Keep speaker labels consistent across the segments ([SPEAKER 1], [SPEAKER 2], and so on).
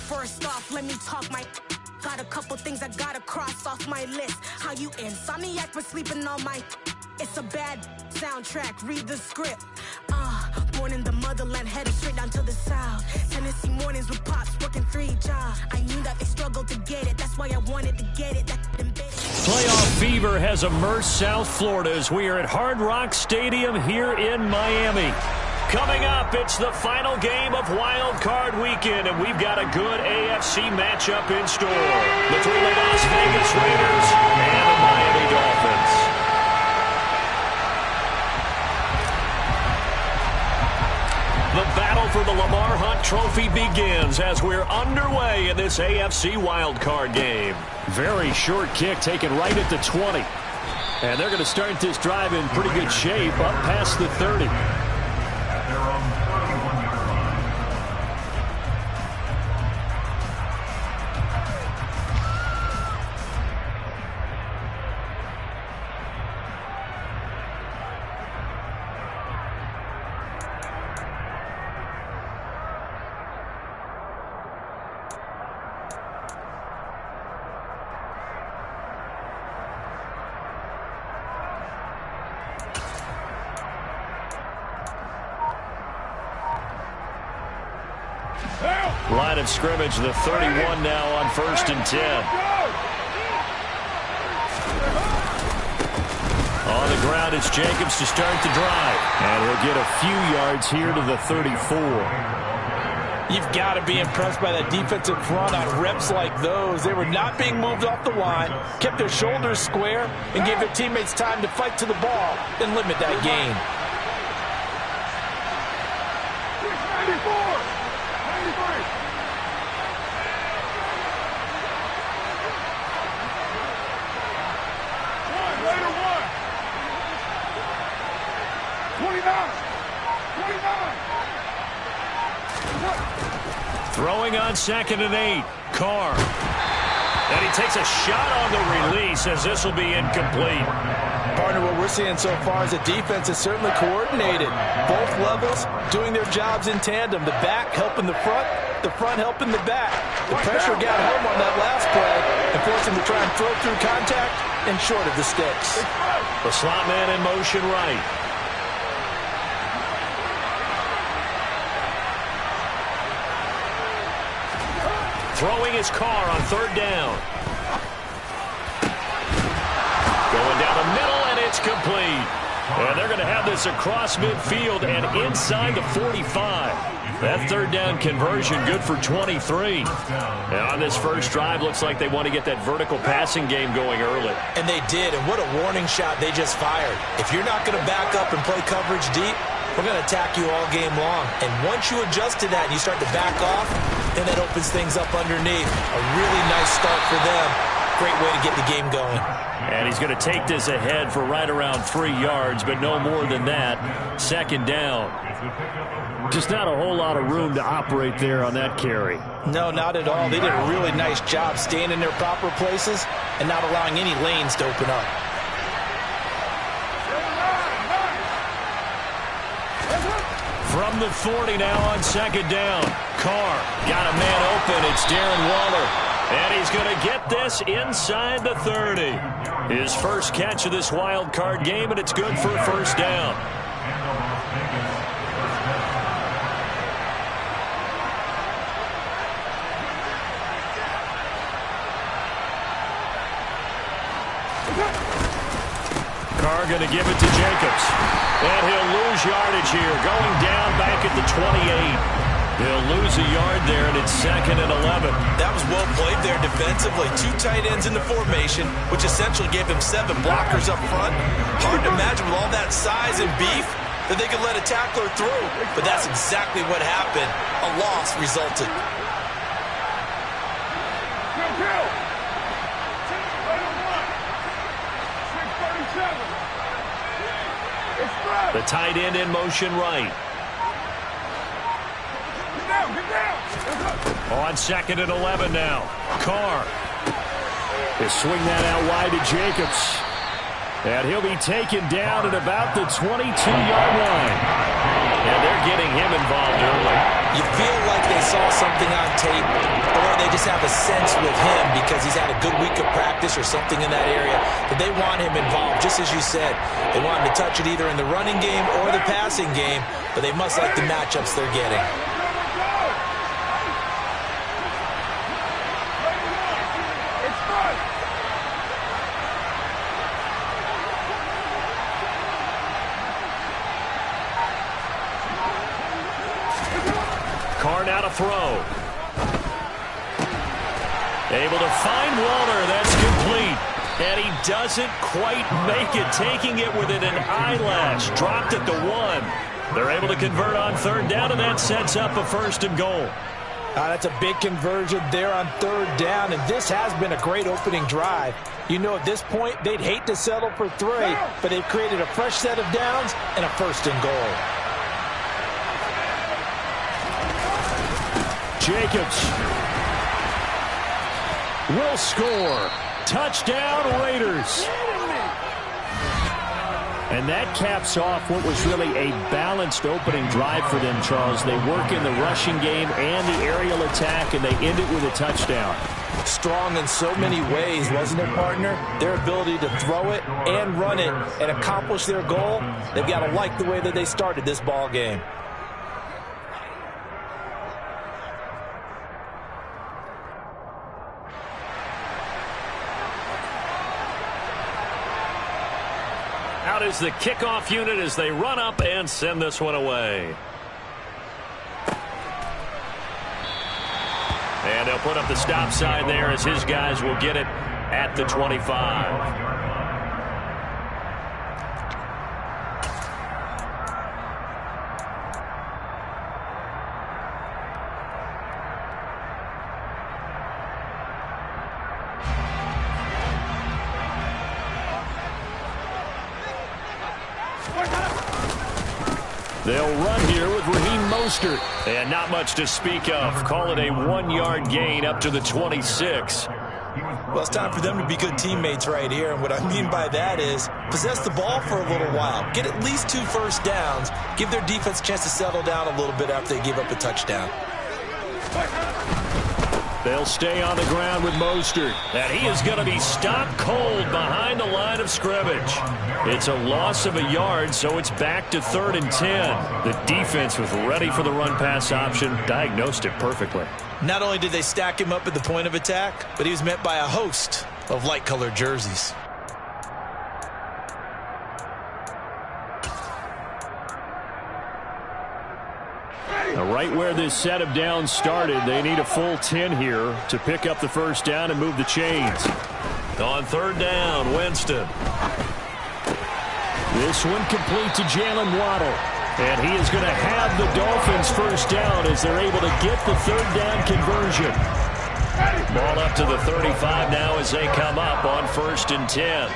[SPEAKER 1] First off, let me talk my... Got a couple things I gotta cross off my list. How you insomniac for sleeping on my... It's a bad soundtrack, read the script. Born in the motherland, headed straight down to the south. Tennessee mornings with pops, working 3 jobs. I knew that they struggled to get it, that's why I wanted to get it.
[SPEAKER 2] Playoff fever has immersed South Florida as we are at Hard Rock Stadium here in Miami. Coming up, it's the final game of Wild Card Weekend, and we've got a good AFC matchup in store between the Las Vegas Raiders and the Miami Dolphins. The battle for the Lamar Hunt Trophy begins as we're underway in this AFC wildcard game. Very short kick taken right at the 20. And they're going to start this drive in pretty good shape up past the 30. Line of scrimmage, the 31 now on 1st and 10. On the ground, it's Jacobs to start the drive. And he'll get a few yards here to the 34.
[SPEAKER 3] You've got to be impressed by that defensive front on reps like those. They were not being moved off the line, kept their shoulders square, and gave their teammates time to fight to the ball and limit that gain.
[SPEAKER 4] 94! 93!
[SPEAKER 2] Throwing on 2nd and 8. Carr. And he takes a shot on the release as this will be incomplete.
[SPEAKER 3] Partner, what we're seeing so far is the defense is certainly coordinated. Both levels doing their jobs in tandem. The back helping the front helping the back. The pressure got home on that last play and forced him to try and throw through contact and short of the sticks.
[SPEAKER 2] The slot man in motion right. Throwing his Carr on 3rd down. Going down the middle, and it's complete. And they're going to have this across midfield and inside the 45. That 3rd down conversion good for 23. And on this first drive, looks like they want to get that vertical passing game going early.
[SPEAKER 3] And they did, and what a warning shot they just fired. If you're not going to back up and play coverage deep, we're going to attack you all game long. And once you adjust to that and you start to back off, then that opens things up underneath. A really nice start for them. Great way to get the game going.
[SPEAKER 2] And he's going to take this ahead for right around 3 yards, but no more than that. 2nd down. Just not a whole lot of room to operate there on that carry.
[SPEAKER 3] No, not at all. They did a really nice job staying in their proper places and not allowing any lanes to open up.
[SPEAKER 2] From the 40 now on 2nd down. Carr got a man open. It's Darren Waller. And he's going to get this inside the 30. His first catch of this wild card game, and it's good for a 1st down. Carr going to give it to Jacobs. And he'll lose yardage here. Going down back at the 28. He'll lose a yard there, and it's 2nd and 11.
[SPEAKER 3] That was well played there defensively. 2 tight ends in the formation, which essentially gave him 7 blockers up front. Hard to imagine with all that size and beef that they could let a tackler through. But that's exactly what happened. A loss resulted.
[SPEAKER 2] The tight end in motion right. On 2nd and 11 now. Carr. They swing that out wide to Jacobs. And he'll be taken down at about the 22-yard line. And they're getting him involved early.
[SPEAKER 3] You feel like they saw something on tape, or they just have a sense with him because he's had a good week of practice or something in that area that they want him involved. Just as you said, they want him to touch it either in the running game or the passing game, but they must like the matchups they're getting.
[SPEAKER 2] Carr now to throw. Able to find Waller. That's complete. And he doesn't quite make it, taking it within an eyelash. Dropped at the 1. They're able to convert on third down, and that sets up a 1st and goal.
[SPEAKER 3] That's a big conversion there on third down, and this has been a great opening drive. You know, at this point, they'd hate to settle for 3, but they've created a fresh set of downs and a 1st and goal.
[SPEAKER 2] Jacobs will score. Touchdown, Raiders. And that caps off what was really a balanced opening drive for them, Charles. They work in the rushing game and the aerial attack, and they end it with a touchdown.
[SPEAKER 3] Strong in so many ways, wasn't it, partner? Their ability to throw it and run it and accomplish their goal, they've got to like the way that they started this ball game.
[SPEAKER 2] Out is the kickoff unit as they run up and send this one away. And they'll put up the stop sign there as his guys will get it at the 25. They'll run here with Raheem Mostert. And not much to speak of. Call it a 1-yard gain up to the 26.
[SPEAKER 3] Well, it's time for them to be good teammates right here. And what I mean by that is possess the ball for a little while. Get at least 2 first downs. Give their defense a chance to settle down a little bit after they give up a touchdown.
[SPEAKER 2] They'll stay on the ground with Mostert. And he is going to be stopped cold behind the line of scrimmage. It's a loss of a yard, so it's back to 3rd and 10. The defense was ready for the run-pass option, diagnosed it perfectly.
[SPEAKER 3] Not only did they stack him up at the point of attack, but he was met by a host of light-colored jerseys.
[SPEAKER 2] Now, right where this set of downs started, they need a full 10 here to pick up the first down and move the chains. On third down, Winston. This one complete to Jalen Waddle. And he is going to have the Dolphins first down as they're able to get the third down conversion. Ball up to the 35 now as they come up on 1st and 10.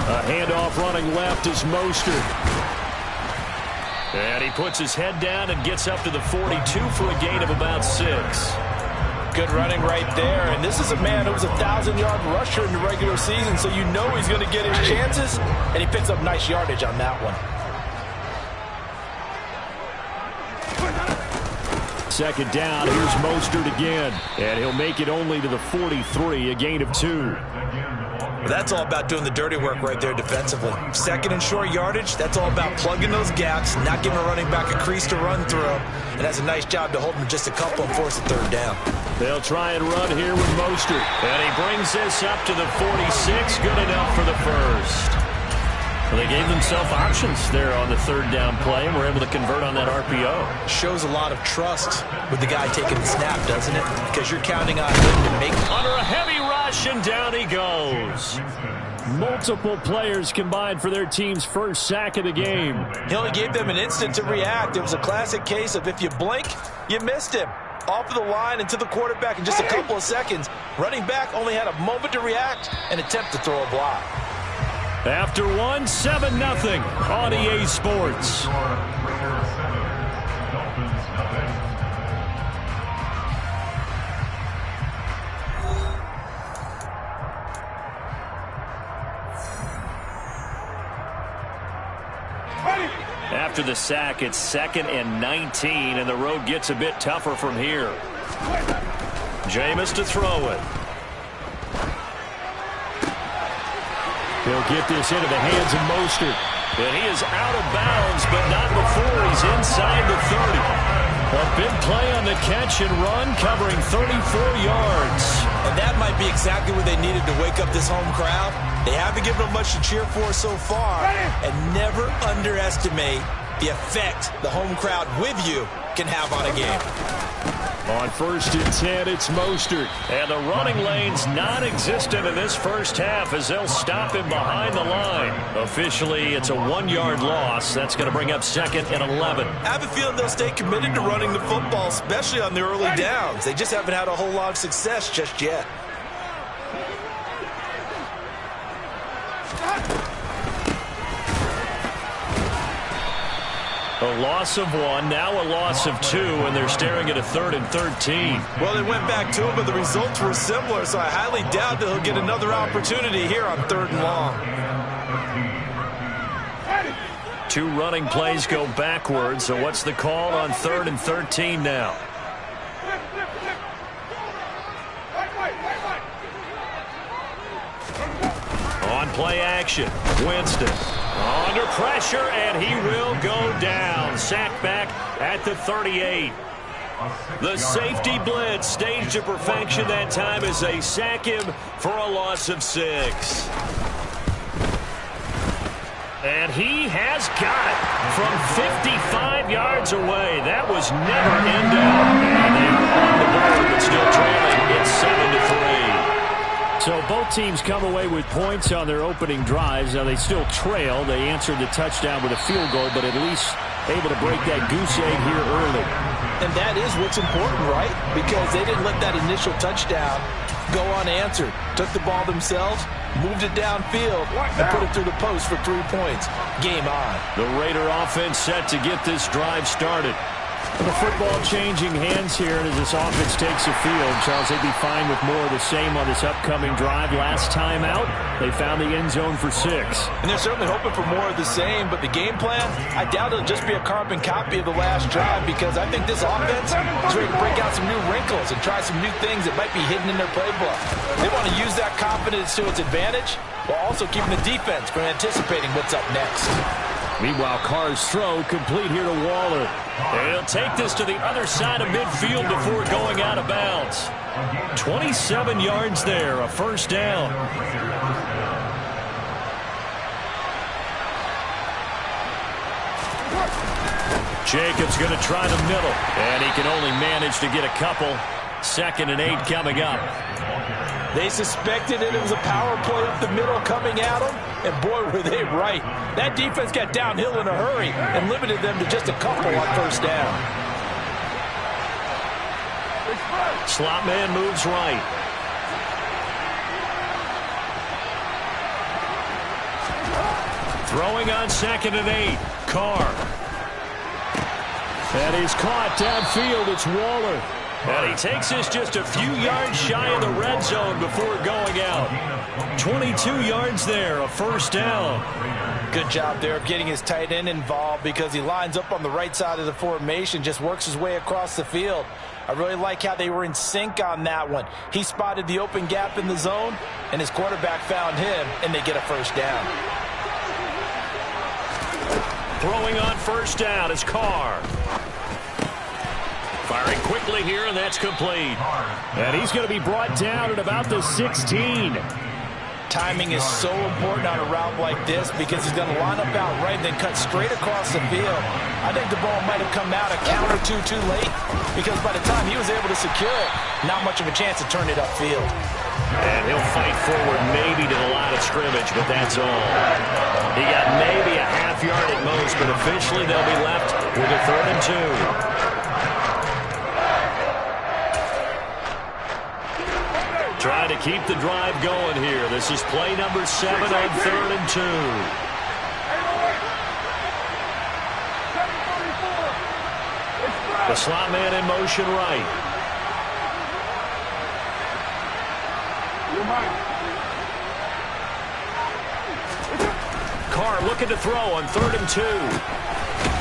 [SPEAKER 2] A handoff running left is Mostert. And he puts his head down and gets up to the 42 for a gain of about 6.
[SPEAKER 3] Good running right there. And this is a man who was a 1,000-yard rusher in the regular season, so you know he's going to get his chances, and he picks up nice yardage on that one.
[SPEAKER 2] 2nd down, here's Mostert again. And he'll make it only to the 43, a gain of 2.
[SPEAKER 3] That's all about doing the dirty work right there defensively. 2nd and short yardage, that's all about plugging those gaps, not giving a running back a crease to run through, and that's a nice job to hold him just a couple and force a 3rd down.
[SPEAKER 2] They'll try and run here with Mostert. And he brings this up to the 46, good enough for the first. Well, they gave themselves options there on the 3rd down play, and were able to convert on that RPO.
[SPEAKER 3] Shows a lot of trust with the guy taking the snap, doesn't it? Because you're counting on him to make...
[SPEAKER 2] Under a heavy rush, and down he goes. Multiple players combined for their team's first sack of the game.
[SPEAKER 3] He only gave them an instant to react. It was a classic case of if you blink, you missed him. Off of the line and to the quarterback in just a couple of seconds. Running back only had a moment to react and attempt to throw a block.
[SPEAKER 2] After one, 7-0 on EA Sports. After the sack, it's 2nd and 19, and the road gets a bit tougher from here. Jameis to throw it.
[SPEAKER 4] He'll get this into the hands of Mostert.
[SPEAKER 2] And he is out of bounds, but not before he's inside the 30. A big play on the catch and run, covering 34 yards.
[SPEAKER 3] And that might be exactly what they needed to wake up this home crowd. They haven't given them much to cheer for so far. And never underestimate the effect the home crowd with you can have on a game.
[SPEAKER 4] On 1st and 10, it's Mostert.
[SPEAKER 2] And the running lane's non-existent in this first half as they'll stop him behind the line. Officially, it's a 1-yard loss. That's going to bring up 2nd and 11.
[SPEAKER 3] I have a feeling they'll stay committed to running the football, especially on the early downs. They just haven't had a whole lot of success just yet.
[SPEAKER 2] A loss of 1, now a loss of 2, and they're staring at a 3rd and 13.
[SPEAKER 3] Well, they went back to him, but the results were similar, so I highly doubt that he'll get another opportunity here on 3rd and long.
[SPEAKER 2] 2 running plays go backwards, so what's the call on 3rd and 13 now? On play action, Winston. Under pressure, and he will go down. Sacked back at the 38. The safety blitz staged to perfection that time as they sack him for a loss of 6. And he has got it from 55 yards away. That was never in doubt. And they are on the board, but still trailing. It's 7-3.
[SPEAKER 4] So both teams come away with points on their opening drives. Now they still trail. They answered the touchdown with a field goal, but at least able to break that goose egg here early.
[SPEAKER 3] And that is what's important, right? Because they didn't let that initial touchdown go unanswered. Took the ball themselves, moved it downfield, and put it through the post for 3 points. Game on.
[SPEAKER 2] The Raider offense set to get this drive started.
[SPEAKER 4] The football changing hands here as this offense takes the field. Charles, they'd be fine with more of the same on this upcoming drive. Last time out, they found the end zone for 6.
[SPEAKER 3] And they're certainly hoping for more of the same, but the game plan, I doubt it'll just be a carbon copy of the last drive because I think this offense is ready to break out some new wrinkles and try some new things that might be hidden in their playbook. They want to use that confidence to its advantage while also keeping the defense from anticipating what's up next.
[SPEAKER 4] Meanwhile, Carr's throw complete here to Waller.
[SPEAKER 2] He'll take this to the other side of midfield before going out of bounds. 27 yards there, a first down. Jacobs going to try the middle, and he can only manage to get a couple. 2nd and 8 coming up.
[SPEAKER 3] They suspected it was a power play up the middle coming at them, and boy, were they right. That defense got downhill in a hurry and limited them to just a couple on first down.
[SPEAKER 2] Slot man moves right. Throwing on 2nd and 8. Carr.
[SPEAKER 4] And he's caught downfield. It's Waller.
[SPEAKER 2] And he takes this just a few yards shy of the red zone before going out. 22 yards there, a first down.
[SPEAKER 3] Good job there of getting his tight end involved because he lines up on the right side of the formation, just works his way across the field. I really like how they were in sync on that one. He spotted the open gap in the zone, and his quarterback found him, and they get a first down.
[SPEAKER 2] Throwing on first down is Carr. Firing quickly here, and that's complete.
[SPEAKER 4] And he's going to be brought down at about the 16.
[SPEAKER 3] Timing is so important on a route like this because he's going to line up out right and then cut straight across the field. I think the ball might have come out a count or two too late because by the time he was able to secure it, not much of a chance to turn it upfield.
[SPEAKER 2] And he'll fight forward maybe to the line of scrimmage, but that's all. He got maybe a half yard at most, but officially they'll be left with a 3rd and 2. Trying to keep the drive going here. This is play number 7 on 3rd and 2. The slot man in motion right. Carr looking to throw on 3rd and 2.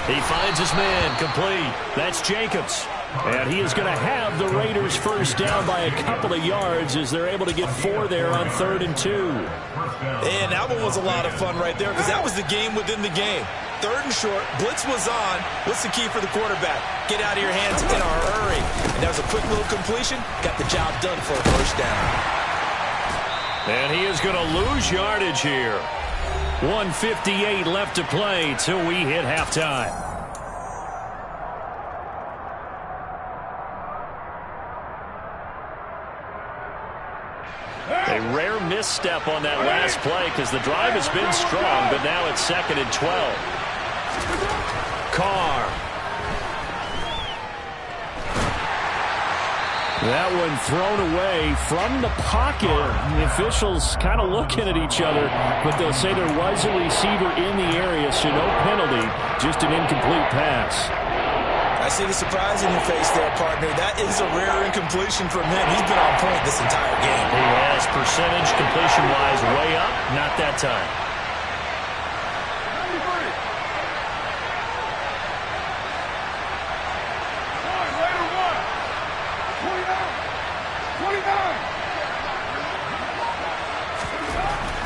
[SPEAKER 2] He finds his man, complete. That's Jacobs. And he is going to have the Raiders first down by a couple of yards as they're able to get 4 there on 3rd and 2.
[SPEAKER 3] And that one was a lot of fun right there because that was the game within the game. 3rd and short, blitz was on. What's the key for the quarterback? Get out of your hands in a hurry. And that was a quick little completion. Got the job done for a first down.
[SPEAKER 2] And he is going to lose yardage here. 1:58 left to play till we hit halftime. A rare misstep on that last play because the drive has been strong, but now it's 2nd and 12. Carr.
[SPEAKER 4] That one thrown away from the pocket. The officials kind of looking at each other, but they'll say there was a receiver in the area, so no penalty, just an incomplete pass.
[SPEAKER 3] I see the surprise in your face there, partner. That is a rare incompletion from him. He's been on point this entire game.
[SPEAKER 2] He has percentage completion-wise way up. Not that time.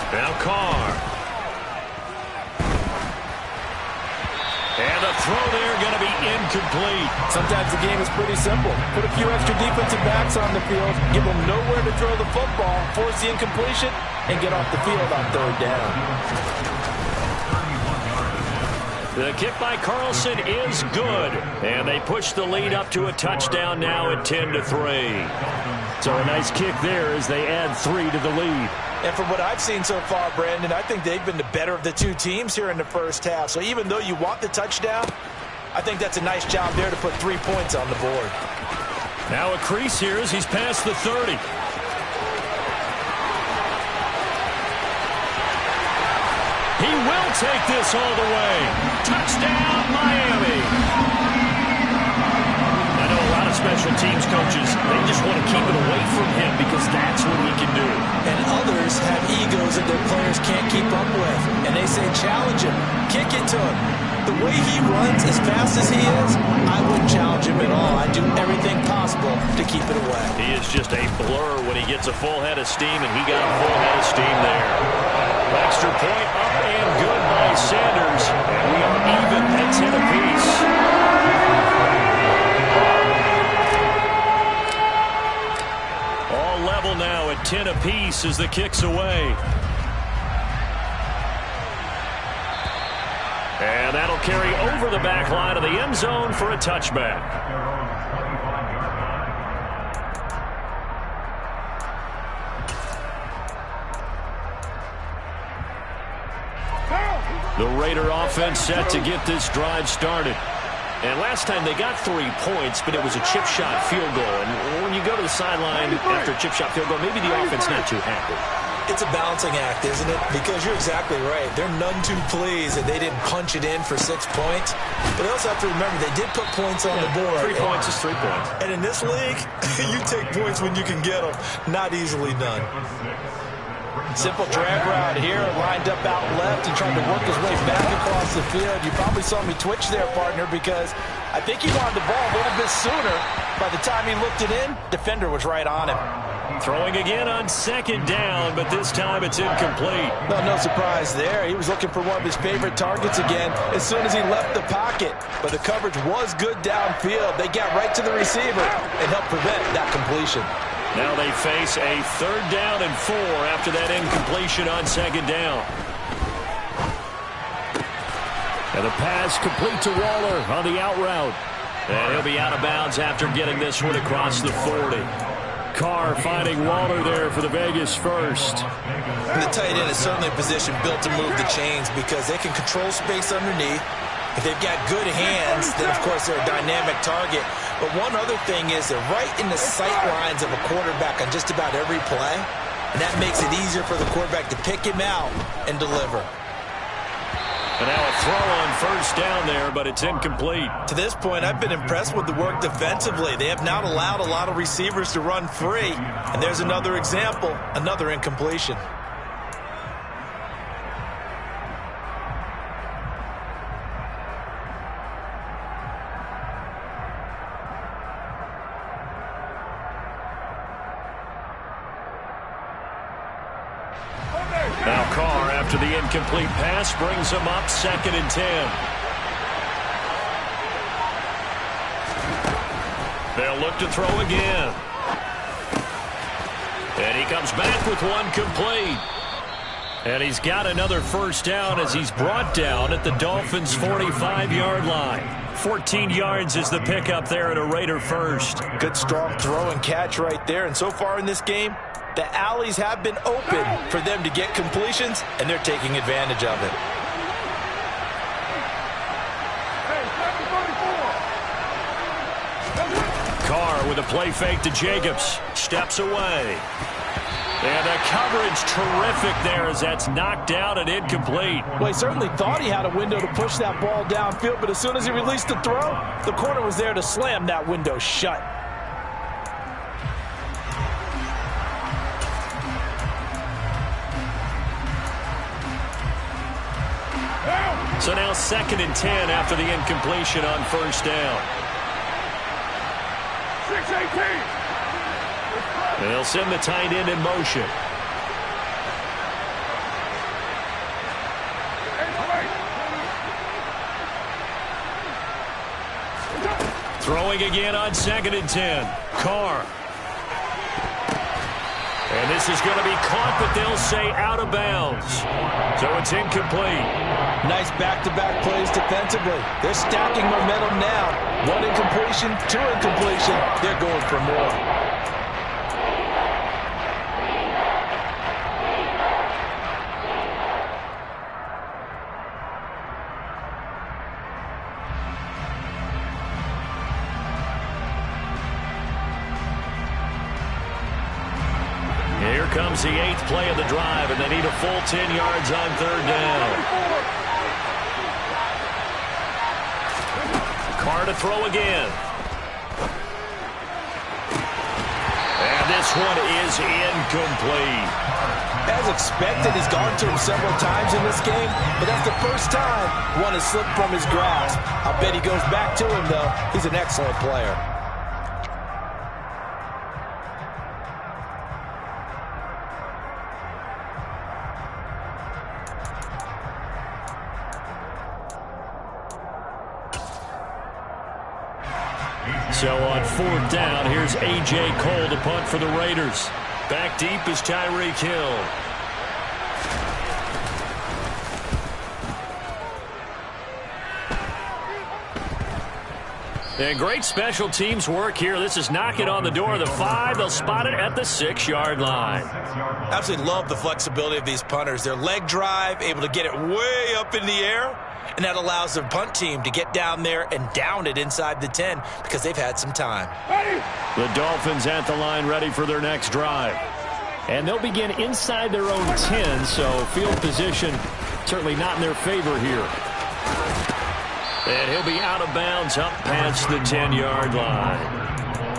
[SPEAKER 2] Now Carr. And the throw there going to be incomplete.
[SPEAKER 3] Sometimes the game is pretty simple. Put a few extra defensive backs on the field, give them nowhere to throw the football, force the incompletion, and get off the field on 3rd down.
[SPEAKER 2] The kick by Carlson is good. And they push the lead up to a touchdown now at 10-3.
[SPEAKER 4] So a nice kick there as they add 3 to the lead.
[SPEAKER 3] And from what I've seen so far, Brandon, I think they've been the better of the two teams here in the first half. So even though you want the touchdown, I think that's a nice job there to put 3 points on the board.
[SPEAKER 2] Now a crease here as he's past the 30. He will take this all the way. Touchdown, Miami. I know a lot of special teams coaches, they just want to keep it away from him because that's what he can do.
[SPEAKER 3] And others have egos that their players can't keep up with. And they say, challenge him, kick it to him. The way he runs as fast as he is, I wouldn't challenge him at all. I'd do everything possible to keep it away.
[SPEAKER 2] He is just a blur when he gets a full head of steam, and he got a full head of steam there. Extra point up and good by Sanders. And we are even at 10 apiece. All level now at 10 apiece as the kick's away. And that'll carry over the back line of the end zone for a touchback. The Raider offense set to get this drive started. And last time they got 3 points, but it was a chip shot field goal. And when you go to the sideline after a chip shot field goal, maybe the offense not too happy.
[SPEAKER 3] It's a balancing act, isn't it? Because you're exactly right. They're none too pleased that they didn't punch it in for 6 points. But they also have to remember they did put points on the board.
[SPEAKER 2] 3 points is 3 points.
[SPEAKER 3] And in this league, you take points when you can get them. Not easily done. Simple drag route here, lined up out left and trying to work his way back across the field. You probably saw me twitch there, partner, because I think he wanted the ball a little bit sooner. By the time he looked it in, defender was right on him.
[SPEAKER 2] Throwing again on 2nd down, but this time it's incomplete.
[SPEAKER 3] No surprise there. He was looking for one of his favorite targets again as soon as he left the pocket. But the coverage was good downfield. They got right to the receiver and helped prevent that completion.
[SPEAKER 2] Now they face a 3rd down and 4 after that incompletion on 2nd down. And the pass complete to Waller on the out route. And he'll be out of bounds after getting this one across the 40. Carr finding Waller there for the Vegas first.
[SPEAKER 3] And the tight end is certainly a position built to move the chains because they can control space underneath. If they've got good hands, then of course they're a dynamic target. But one other thing is they're right in the sight lines of a quarterback on just about every play. And that makes it easier for the quarterback to pick him out and deliver.
[SPEAKER 2] And now a throw on 1st down there, but it's incomplete.
[SPEAKER 3] To this point, I've been impressed with the work defensively. They have not allowed a lot of receivers to run free. And there's another example, another incompletion.
[SPEAKER 2] after the incomplete pass brings him up 2nd and 10. They'll look to throw again. And he comes back with one complete. And he's got another first down as he's brought down at the Dolphins' 45-yard line. 14 yards is the pickup there at a Raider first.
[SPEAKER 3] Good strong throw and catch right there. And so far in this game, the alleys have been open for them to get completions, and they're taking advantage of it.
[SPEAKER 2] Carr with a play fake to Jacobs. Steps away. And the coverage terrific there as that's knocked out and incomplete.
[SPEAKER 3] Well, he certainly thought he had a window to push that ball downfield, but as soon as he released the throw, the corner was there to slam that window shut.
[SPEAKER 2] So now 2nd and 10 after the incompletion on first down.
[SPEAKER 5] 6-18.
[SPEAKER 2] They'll send the tight end in motion. Throwing again on 2nd and 10. Carr. And this is going to be caught, but they'll say out of bounds. So it's incomplete.
[SPEAKER 3] Nice back-to-back plays defensively. They're stacking momentum now. 1 incompletion, 2 incompletion. They're going for more.
[SPEAKER 2] Here comes the 8th play of the drive, and they need a full 10 yards on 3rd down. Carr to throw again. And this one is incomplete.
[SPEAKER 3] As expected, he's gone to him several times in this game, but that's the first time one has slipped from his grasp. I bet he goes back to him, though. He's an excellent player.
[SPEAKER 2] So on 4th down, here's A.J. Cole to punt for the Raiders. Back deep is Tyreek Hill. And great special teams work here. This is knocking on the door of the 5. They'll spot it at the 6-yard line.
[SPEAKER 3] Absolutely love the flexibility of these punters. Their leg drive, able to get it way up in the air, and that allows their punt team to get down there and down it inside the 10 because they've had some time.
[SPEAKER 2] The Dolphins at the line ready for their next drive.
[SPEAKER 4] And they'll begin inside their own 10, so field position certainly not in their favor here.
[SPEAKER 2] And he'll be out of bounds up past the 10-yard line.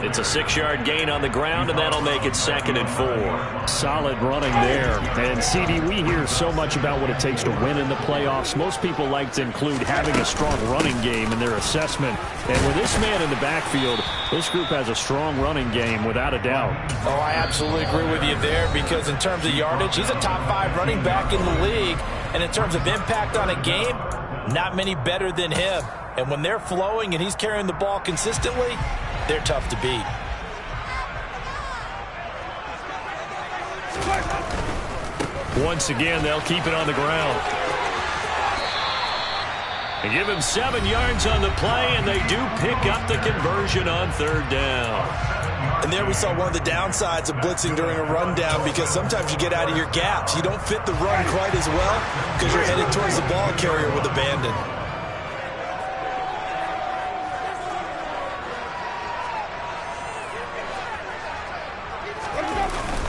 [SPEAKER 2] It's a 6-yard gain on the ground, and that'll make it 2nd and 4.
[SPEAKER 4] Solid running there. And, CD, we hear so much about what it takes to win in the playoffs. Most people like to include having a strong running game in their assessment. And with this man in the backfield, this group has a strong running game, without a doubt.
[SPEAKER 3] Oh, I absolutely agree with you there because in terms of yardage, he's a top 5 running back in the league. And in terms of impact on a game, not many better than him. And when they're flowing and he's carrying the ball consistently, they're tough to beat.
[SPEAKER 2] Once again, they'll keep it on the ground. They give him 7 yards on the play, and they do pick up the conversion on 3rd down.
[SPEAKER 3] And there we saw one of the downsides of blitzing during a rundown because sometimes you get out of your gaps. You don't fit the run quite as well because you're headed towards the ball carrier with abandon.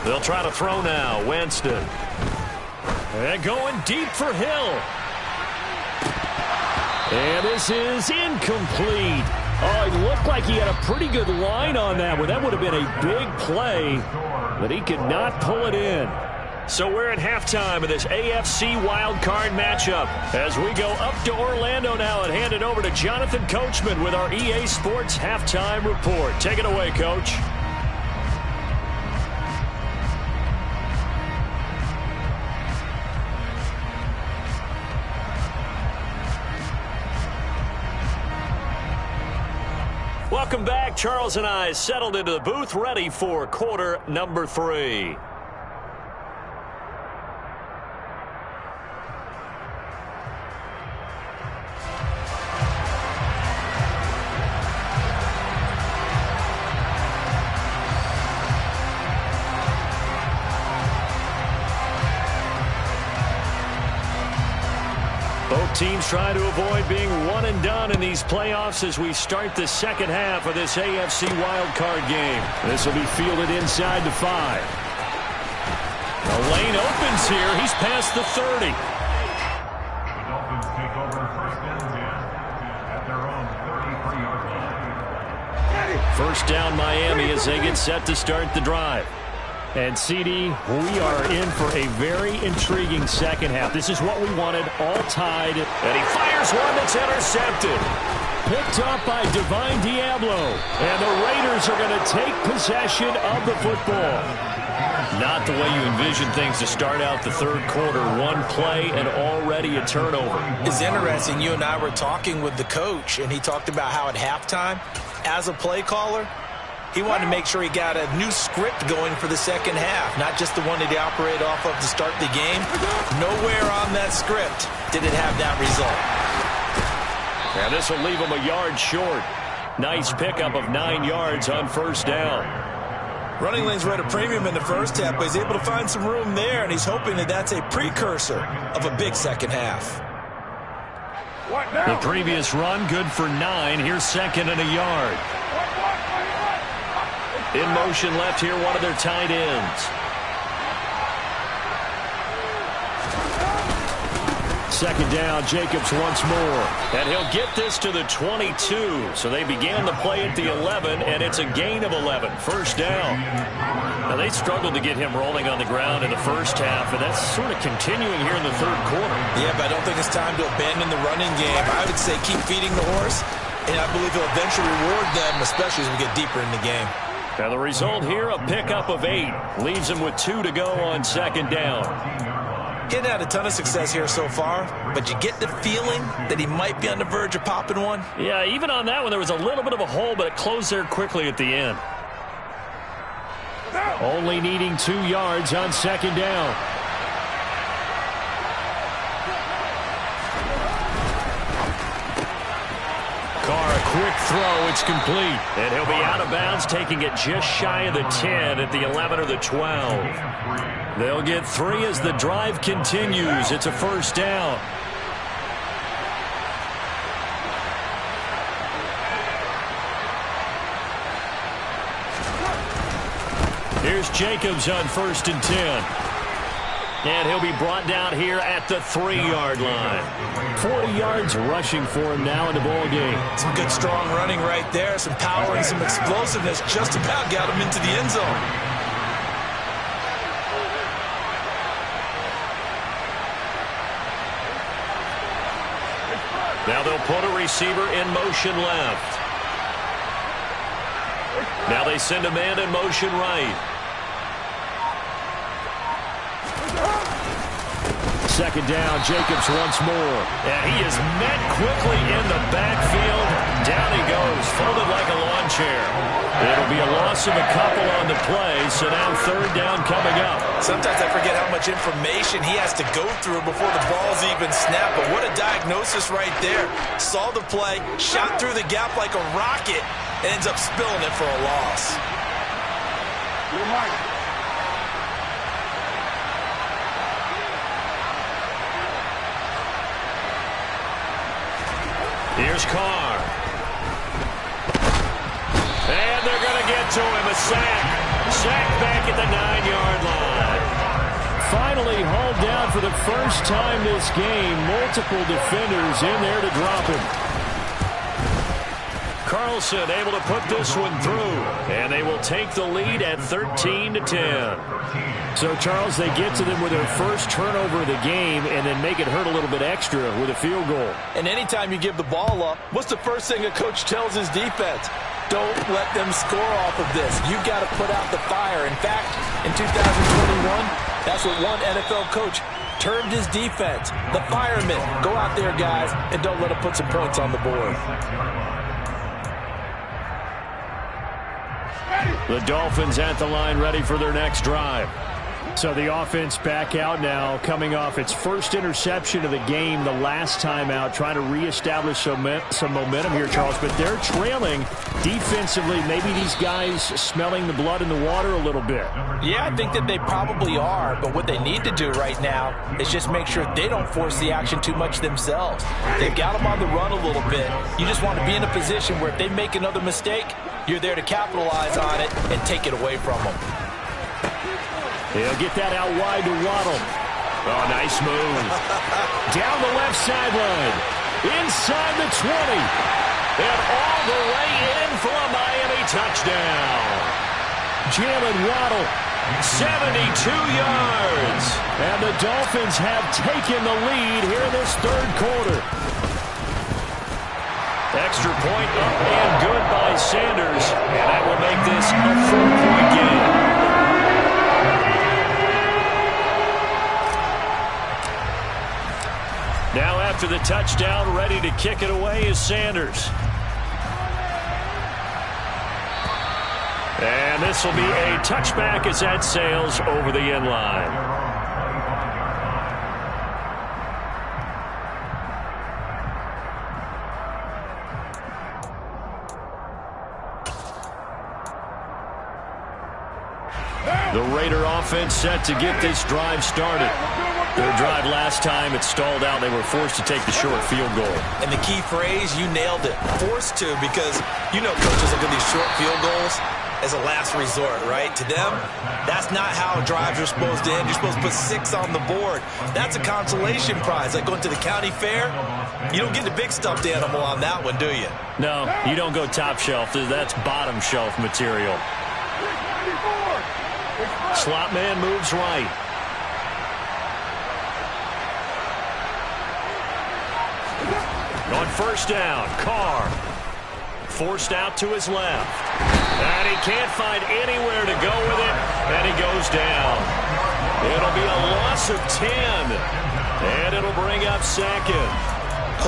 [SPEAKER 2] They'll try to throw now. Winston. And going deep for Hill.
[SPEAKER 4] And this is incomplete. Oh, it looked like he had a pretty good line on that one. That would have been a big play, but he could not pull it in.
[SPEAKER 2] So we're at halftime of this AFC wildcard matchup as we go up to Orlando now and hand it over to Jonathan Coachman with our EA Sports halftime report. Take it away, Coach. Welcome back. Charles and I settled into the booth, ready for quarter number 3. Both teams try to avoid being one and done in these playoffs as we start the second half of this AFC wildcard game. This will be fielded inside the 5. The lane opens here. He's past the 30.
[SPEAKER 5] The Dolphins take over first and 10 at their own 33-yard line.
[SPEAKER 2] First down Miami as they get set to start the drive. And, CD, we are in for a very intriguing second half. This is what we wanted, all tied. And he fires one that's intercepted. Picked up by Divine Diablo. And the Raiders are going to take possession of the football. Not the way you envision things to start out the third quarter. One play and already a turnover.
[SPEAKER 3] It's interesting. You and I were talking with the coach, and he talked about how at halftime, as a play caller, he wanted to make sure he got a new script going for the second half, not just the one that he operated off of to start the game. Nowhere on that script did it have that result.
[SPEAKER 2] Now this will leave him a yard short. Nice pickup of 9 yards on first down.
[SPEAKER 3] Running lanes were at a premium in the first half, but he's able to find some room there, and he's hoping that that's a precursor of a big second half.
[SPEAKER 2] The previous run, good for 9. Here's second and a yard. In motion left here, one of their tight ends. Second down, Jacobs once more. And he'll get this to the 22. So they began the play at the 11, and it's a gain of 11. First down. Now, they struggled to get him rolling on the ground in the first half, and that's sort of continuing here in the third quarter.
[SPEAKER 3] Yeah, but I don't think it's time to abandon the running game. I would say keep feeding the horse, and I believe he'll eventually reward them, especially as we get deeper in the game.
[SPEAKER 2] Now the result here, a pickup of 8. Leaves him with 2 to go on second down.
[SPEAKER 3] Getting had a ton of success here so far, but you get the feeling that he might be on the verge of popping one.
[SPEAKER 2] Yeah, even on that one, there was a little bit of a hole, but it closed there quickly at the end. Only needing 2 yards on second down. Carr, a quick throw, it's complete. And he'll be out of bounds, taking it just shy of the 10 at the 11 or the 12. They'll get 3 as the drive continues. It's a first down. Here's Jacobs on first and 10. And he'll be brought down here at the 3-yard line. 40 yards rushing for him now in the ball game.
[SPEAKER 3] Some good strong running right there. Some power and some explosiveness just about got him into the end zone.
[SPEAKER 2] Now they'll put a receiver in motion left. Now they send a man in motion right. Second down, Jacobs once more. And he is met quickly in the backfield. Down he goes, folded like a lawn chair. It'll be a loss of a couple on the play, so now third down coming up.
[SPEAKER 3] Sometimes I forget how much information he has to go through before the ball's even snapped. But what a diagnosis right there. Saw the play, shot through the gap like a rocket, and ends up spilling it for a loss.
[SPEAKER 5] You're right.
[SPEAKER 2] Here's Carr. And they're going to get to him. A sack. Sack back at the 9-yard line. Finally hauled down for the first time this game. Multiple defenders in there to drop him. Carlson able to put this one through. And they will take the lead at 13-10.
[SPEAKER 4] So, Charles, they get to them with their first turnover of the game and then make it hurt a little bit extra with a field goal.
[SPEAKER 3] And anytime you give the ball up, what's the first thing a coach tells his defense? Don't let them score off of this. You've got to put out the fire. In fact, in 2021, that's what one NFL coach termed his defense. The firemen. Go out there, guys, and don't let them put some points on the board.
[SPEAKER 2] The Dolphins at the line ready for their next drive.
[SPEAKER 4] So the offense back out now, coming off its first interception of the game the last time out, trying to reestablish some momentum here, Charles. But they're trailing defensively. Maybe these guys smelling the blood in the water a little bit.
[SPEAKER 3] Yeah, I think that they probably are. But what they need to do right now is just make sure they don't force the action too much themselves. They've got them on the run a little bit. You just want to be in a position where if they make another mistake, you're there to capitalize on it and take it away from them.
[SPEAKER 4] He'll get that out wide to Waddle.
[SPEAKER 2] Oh, nice move.
[SPEAKER 4] Down the left sideline. Inside the 20.
[SPEAKER 2] And all the way in for a Miami touchdown.
[SPEAKER 4] Jalen Waddle.
[SPEAKER 2] 72 yards.
[SPEAKER 4] And the Dolphins have taken the lead here in this third quarter.
[SPEAKER 2] Extra point up and good by Sanders. And that will make this a 4-point game. Now after the touchdown, ready to kick it away is Sanders. And this will be a touchback as that sails over the end line. The Raider offense set to get this drive started. Their drive last time, it stalled out. They were forced to take the short field goal.
[SPEAKER 3] And the key phrase, you nailed it, forced to, because you know coaches look at these short field goals as a last resort, right? To them, that's not how drives are supposed to end. You're supposed to put 6 on the board. That's a consolation prize. Like going to the county fair, you don't get the big stuffed animal on that one, do you?
[SPEAKER 2] No, you don't go top shelf. That's bottom shelf material. Slot man moves right. On first down, Carr forced out to his left. And he can't find anywhere to go with it, and he goes down. It'll be a loss of 10, and it'll bring up second.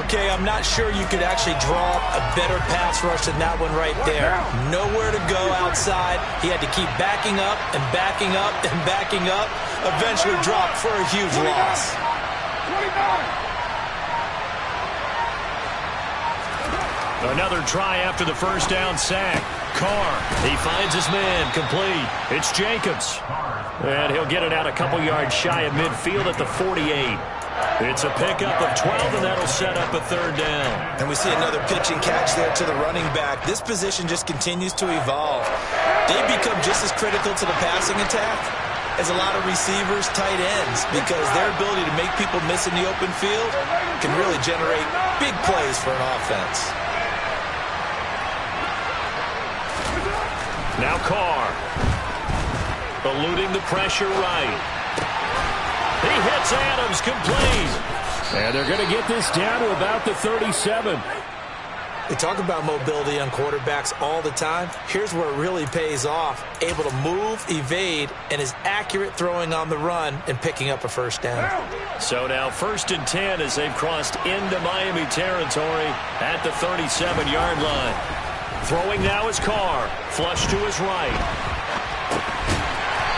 [SPEAKER 3] Okay, I'm not sure you could actually draw a better pass rush than that one right there. Nowhere to go outside. He had to keep backing up and backing up and backing up. Eventually dropped for a huge loss.
[SPEAKER 5] 29.
[SPEAKER 2] Another try after the first down sack. Carr, he finds his man, complete. It's Jacobs. And he'll get it out a couple yards shy of midfield at the 48. It's a pickup of 12, and that'll set up a third down.
[SPEAKER 3] And we see another pitch and catch there to the running back. This position just continues to evolve. They become just as critical to the passing attack as a lot of receivers, tight ends, because their ability to make people miss in the open field can really generate big plays for an offense.
[SPEAKER 2] Now Carr, eluding the pressure right. He hits Adams, complete.
[SPEAKER 4] And they're going to get this down to about the 37.
[SPEAKER 3] We talk about mobility on quarterbacks all the time. Here's where it really pays off. Able to move, evade, and is accurate throwing on the run and picking up a first down.
[SPEAKER 2] So now 1st and 10 as they've crossed into Miami territory at the 37-yard line. Throwing now is Carr. Flush to his right.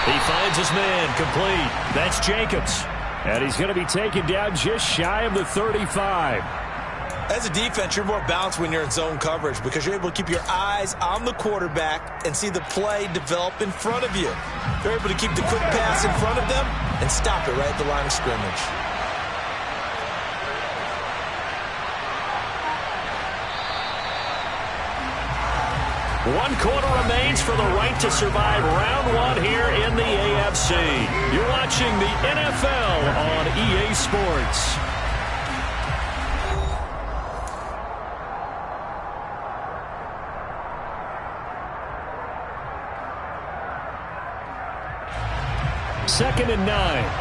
[SPEAKER 2] He finds his man, complete. That's Jacobs.
[SPEAKER 4] And he's going to be taken down just shy of the 35.
[SPEAKER 3] As a defense, you're more balanced when you're in zone coverage because you're able to keep your eyes on the quarterback and see the play develop in front of you. You're able to keep the quick pass in front of them and stop it right at the line of scrimmage.
[SPEAKER 2] One quarter remains for the right to survive round one here in the AFC. You're watching the NFL on EA Sports.
[SPEAKER 4] Second and 9.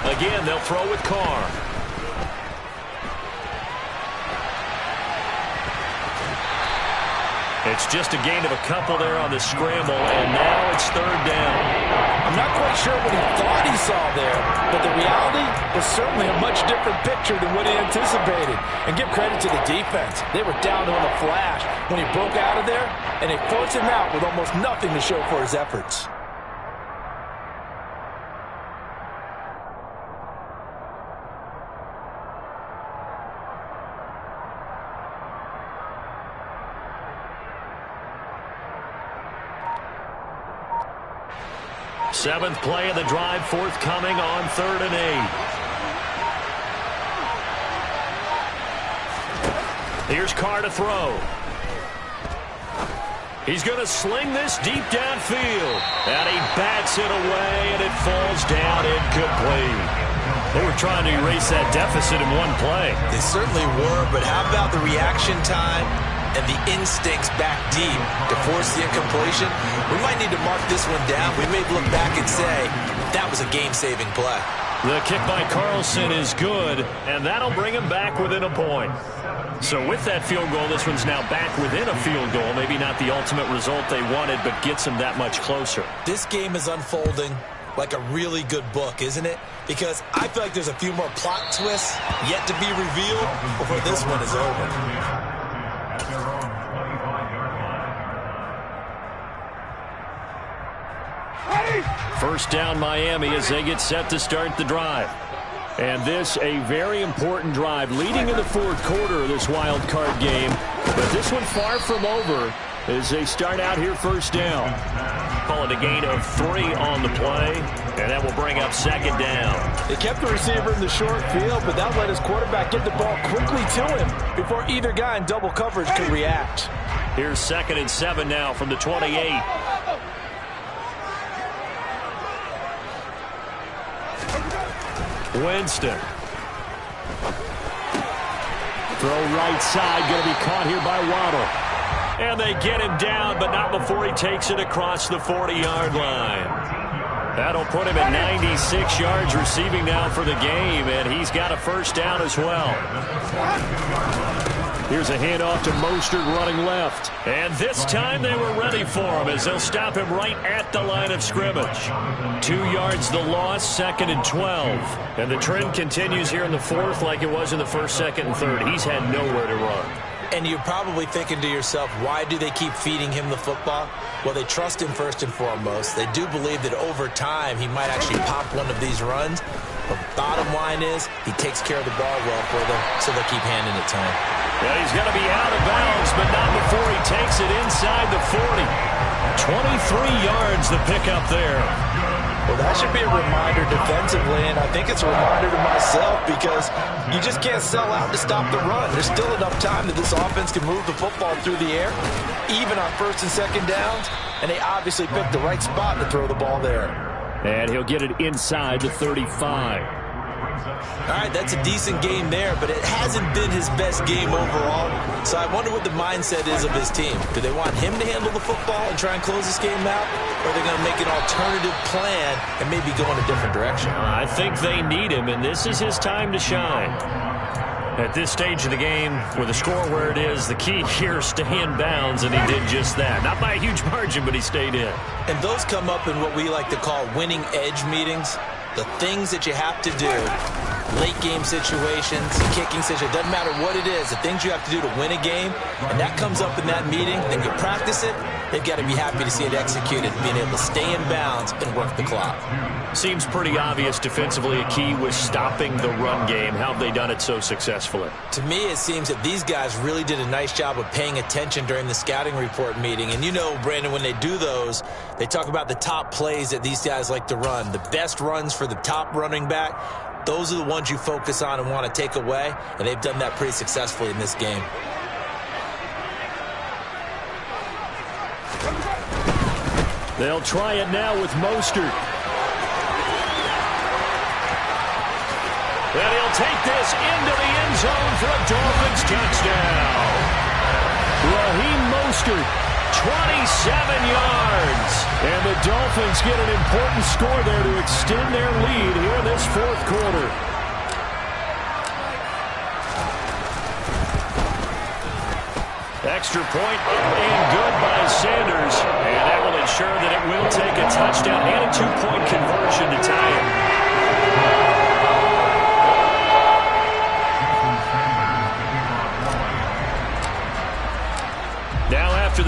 [SPEAKER 2] Again, they'll throw with Carr. It's just a gain of a couple there on the scramble, and now it's third down.
[SPEAKER 3] I'm not quite sure what he thought he seesaw there, but the reality was certainly a much different picture than what he anticipated. And give credit to the defense. They were down on a flash when he broke out of there, and they forced him out with almost nothing to show for his efforts.
[SPEAKER 2] Seventh play of the drive forthcoming on 3rd and 8. Here's Carr to throw. He's going to sling this deep downfield. And he bats it away, and it falls down incomplete. They were trying to erase that deficit in one play.
[SPEAKER 3] They certainly were, but how about the reaction time and the instincts back deep to force the incompletion? We might need to mark this one down. We may look back and say, that was a game-saving play.
[SPEAKER 2] The kick by Carlson is good, and that'll bring him back within a point. So with that field goal, this one's now back within a field goal. Maybe not the ultimate result they wanted, but gets them that much closer.
[SPEAKER 3] This game is unfolding like a really good book, isn't it? Because I feel like there's a few more plot twists yet to be revealed before this one is over.
[SPEAKER 2] First down Miami as they get set to start the drive. And this a very important drive leading in the fourth quarter of this wild card game. But this one far from over as they start out here first down. Call it a gain of 3 on the play, and that will bring up second down.
[SPEAKER 3] They kept the receiver in the short field, but that let his quarterback get the ball quickly to him before either guy in double coverage could react.
[SPEAKER 2] Here's 2nd and 7 now from the 28. Winston. Throw right side, going to be caught here by Waddle. And they get him down, but not before he takes it across the 40-yard line. That'll put him at 96 yards receiving now for the game, and he's got a first down as well. Here's a handoff to Mostert running left. And this time they were ready for him as they'll stop him right at the line of scrimmage. 2 yards the loss, 2nd and 12. And the trend continues here in the fourth like it was in the first, second, and third. He's had nowhere to run.
[SPEAKER 3] And you're probably thinking to yourself, why do they keep feeding him the football? Well, they trust him first and foremost. They do believe that over time he might actually pop one of these runs. But bottom line is he takes care of the ball well for them, so they'll keep handing it to him.
[SPEAKER 2] Yeah, he's going to be out of bounds, but not before he takes it inside the 40. 23 yards the pickup there.
[SPEAKER 3] Well, that should be a reminder defensively, and I think it's a reminder to myself because you just can't sell out to stop the run. There's still enough time that this offense can move the football through the air, even on 1st and 2nd downs, and they obviously picked the right spot to throw the ball there.
[SPEAKER 2] And he'll get it inside the 35.
[SPEAKER 3] All right, that's a decent game there, but it hasn't been his best game overall. So I wonder what the mindset is of his team. Do they want him to handle the football and try and close this game out? Or are they going to make an alternative plan and maybe go in a different direction?
[SPEAKER 2] I think they need him, and this is his time to shine. At this stage of the game, with the score where it is, the key here is stay in bounds, and he did just that. Not by a huge margin, but he stayed in.
[SPEAKER 3] And those come up in what we like to call winning edge meetings. The things that you have to do, late game situations, kicking situations, doesn't matter what it is, the things you have to do to win a game, and that comes up in that meeting, then you practice it, they've got to be happy to see it executed, being able to stay in bounds and work the clock.
[SPEAKER 2] Seems pretty obvious defensively a key was stopping the run game. How have they done it so successfully?
[SPEAKER 3] To me, it seems that these guys really did a nice job of paying attention during the scouting report meeting. And you know, Brandon, when they do those, they talk about the top plays that these guys like to run. The best runs for the top running back, those are the ones you focus on and want to take away. And they've done that pretty successfully in this game.
[SPEAKER 2] They'll try it now with Mostert. And he'll take this into the end zone for a Dolphins touchdown. Raheem Mostert, 27 yards. And the Dolphins get an important score there to extend their lead here in this fourth quarter. Extra point and good by Sanders. And that will ensure that it will take a touchdown and a 2-point conversion to tie it.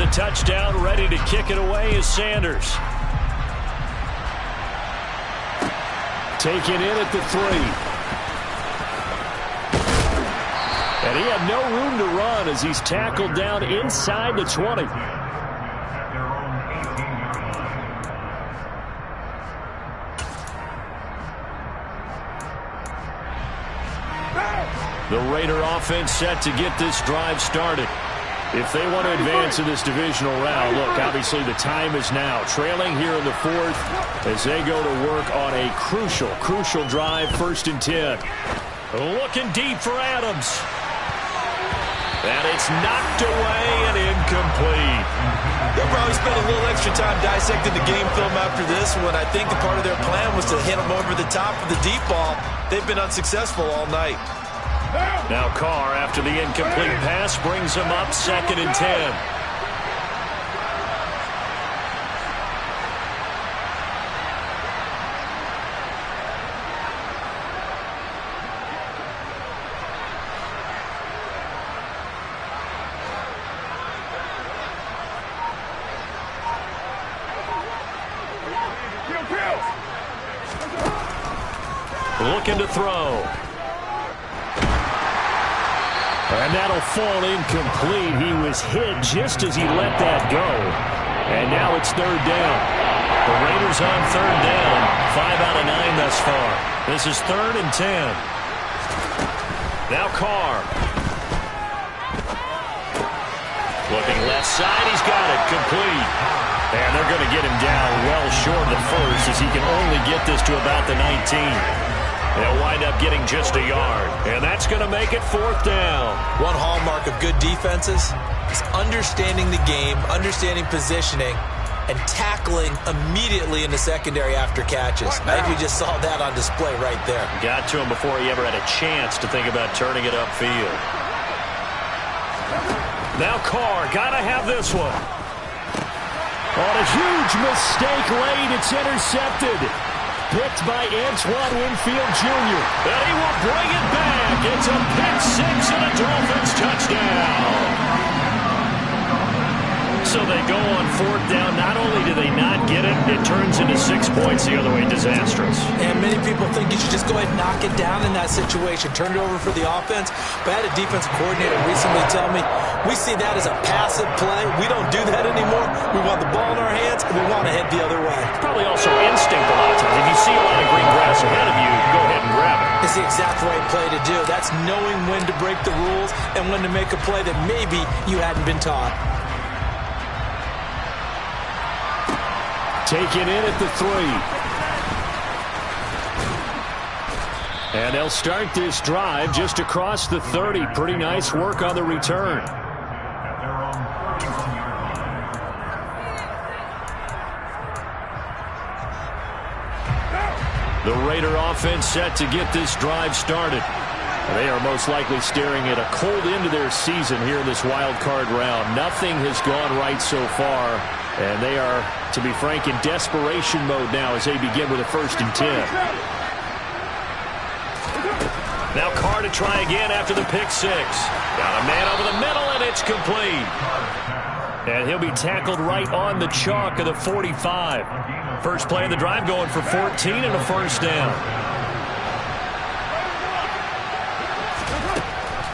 [SPEAKER 2] the touchdown. Ready to kick it away is Sanders.
[SPEAKER 4] Taken in at the 3. And he had no room to run as he's tackled down inside the 20.
[SPEAKER 5] At their own 18-yard line.
[SPEAKER 2] The Raider offense set to get this drive started. If they want to advance in this divisional round, look, obviously the time is now. Trailing here in the 4th as they go to work on a crucial drive, 1st and 10. Looking deep for Adams. And it's knocked away and incomplete.
[SPEAKER 3] They'll probably spend a little extra time dissecting the game film after this one. I think the part of their plan was to hit them over the top of the deep ball. They've been unsuccessful all night.
[SPEAKER 2] Now Carr, after the incomplete pass, brings him up 2nd and 10. Looking to throw. And that'll fall incomplete. He was hit just as he let that go. And now it's 3rd down. The Raiders on 3rd down. 5 out of 9 thus far. This is 3rd and 10. Now Carr. Looking left side. He's got it. Complete. And they're going to get him down well short of the 1st as he can only get this to about the 19. They'll wind up getting just a yard. And that's going to make it 4th down.
[SPEAKER 3] One hallmark of good defenses is understanding the game, understanding positioning, and tackling immediately in the secondary after catches. I think we just saw that on display right there.
[SPEAKER 2] Got to him before he ever had a chance to think about turning it upfield. Now Carr, got to have this one.
[SPEAKER 4] On a huge mistake late, it's intercepted. Picked by Antoine Winfield Jr.
[SPEAKER 2] And he will bring it back. It's a pick 6 and a Dolphins touchdown. So they go on 4th down. Not only do they not get it, it turns into 6 points the other way. Disastrous.
[SPEAKER 3] And many people think you should just go ahead and knock it down in that situation. Turn it over for the offense. But I had a defensive coordinator recently tell me, we see that as a passive play. We don't do that anymore. We want the ball in our hands, and we want to head the other way.
[SPEAKER 2] It's probably also instinct a lot of times. If you see a lot of green grass ahead of you, go ahead and grab it.
[SPEAKER 3] It's the exact right play to do. That's knowing when to break the rules and when to make a play that maybe you hadn't been taught.
[SPEAKER 4] Taken in at the 3. And they'll start this drive just across the 30. Pretty nice work on the return.
[SPEAKER 5] At their own 31-yard line.
[SPEAKER 2] The Raider offense set to get this drive started. They are most likely staring at a cold end to their season here in this wild card round. Nothing has gone right so far, and they are, to be frank, in desperation mode now as they begin with a 1st and 10. Now Carr to try again after the pick 6. Got a man over the middle, and it's complete. And he'll be tackled right on the chalk of the 45. First play of the drive going for 14 and a 1st down.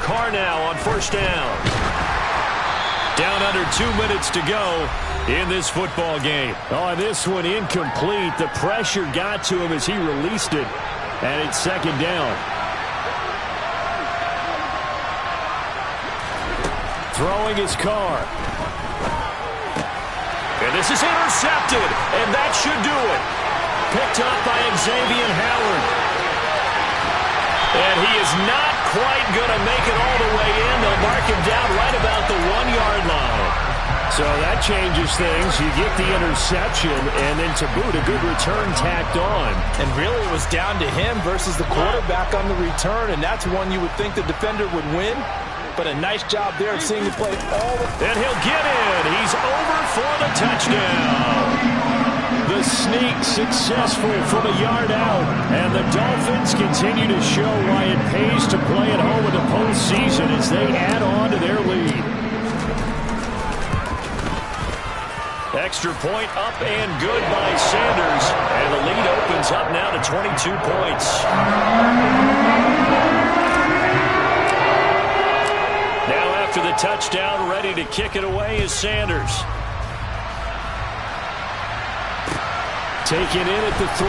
[SPEAKER 2] Carr now on 1st down. Down under 2 minutes to go in this football game.
[SPEAKER 4] Oh, and this one incomplete. The pressure got to him as he released it. And it's 2nd down. Throwing his Carr.
[SPEAKER 2] And this is intercepted. And that should do it. Picked up by Xavier Howard. And he is not quite going to make it all the way in. They'll mark him down right about the 1-yard line.
[SPEAKER 4] So that changes things. You get the interception, and then to boot, a good return tacked on.
[SPEAKER 3] And really it was down to him versus the quarterback on the return, and that's one you would think the defender would win. But a nice job there of seeing the play all the way.
[SPEAKER 2] And he'll get in. He's over for the touchdown.
[SPEAKER 4] The sneak successful from a yard out. And the Dolphins continue to show why it pays to play at home in the postseason as they add on to their lead.
[SPEAKER 2] Extra point up and good by Sanders. And the lead opens up now to 22 points. Now after the touchdown, ready to kick it away is Sanders. Taken in at the 3.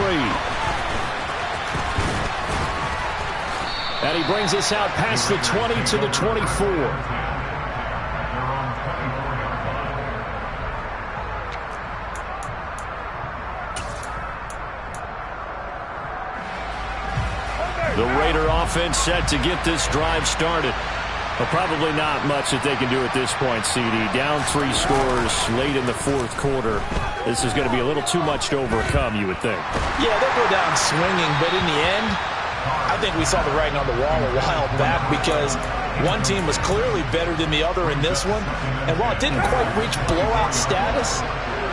[SPEAKER 2] And he brings us out past the 20 to the 24. The Raider offense set to get this drive started. But probably not much that they can do at this point, CD. Down 3 scores late in the fourth quarter. This is going to be a little too much to overcome, you would think.
[SPEAKER 3] Yeah, they'll go down swinging, but in the end, I think we saw the writing on the wall a while back because one team was clearly better than the other in this one. And while it didn't quite reach blowout status,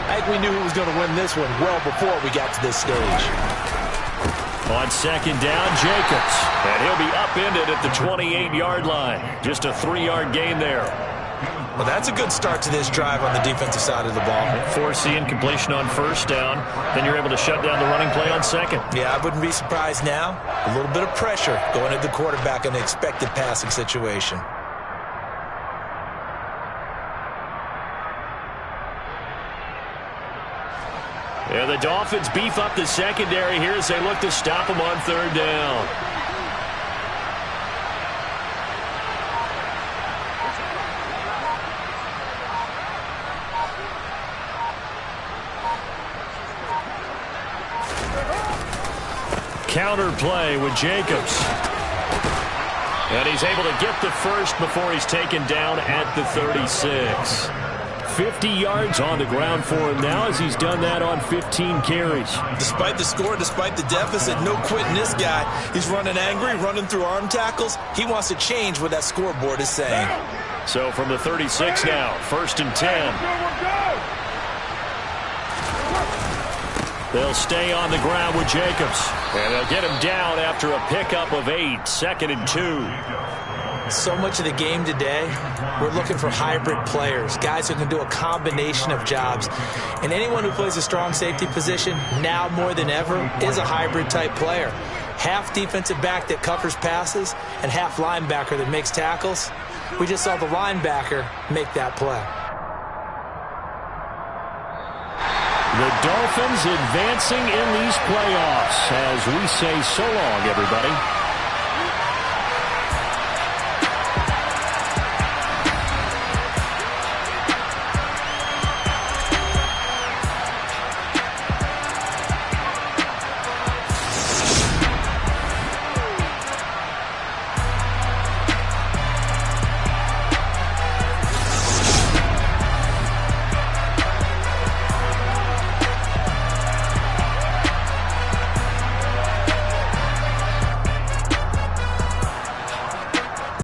[SPEAKER 3] I think we knew who was going to win this one well before we got to this stage.
[SPEAKER 2] On second down, Jacobs. And he'll be upended at the 28-yard line. Just a 3-yard gain there.
[SPEAKER 3] Well, that's a good start to this drive on the defensive side of the ball.
[SPEAKER 2] Force the incompletion on first down. Then you're able to shut down the running play on second.
[SPEAKER 3] Yeah, I wouldn't be surprised now. A little bit of pressure going at the quarterback in the expected passing situation.
[SPEAKER 2] Yeah, the Dolphins beef up the secondary here as they look to stop them on third down. Counter play with Jacobs. And he's able to get the first before he's taken down at the 36. 50 yards on the ground for him now as he's done that on 15 carries.
[SPEAKER 3] Despite the score, despite the deficit, no quitting this guy. He's running angry, running through arm tackles. He wants to change what that scoreboard is saying.
[SPEAKER 2] So from the 36 now, 1st and 10. They'll stay on the ground with Jacobs. And they'll get him down after a pickup of 8, 2nd and 2.
[SPEAKER 3] So much of the game today, we're looking for hybrid players, guys who can do a combination of jobs. And anyone who plays a strong safety position, now more than ever, is a hybrid type player. Half defensive back that covers passes and half linebacker that makes tackles. We just saw the linebacker make that play.
[SPEAKER 4] The Dolphins advancing in these playoffs as we say so long, everybody.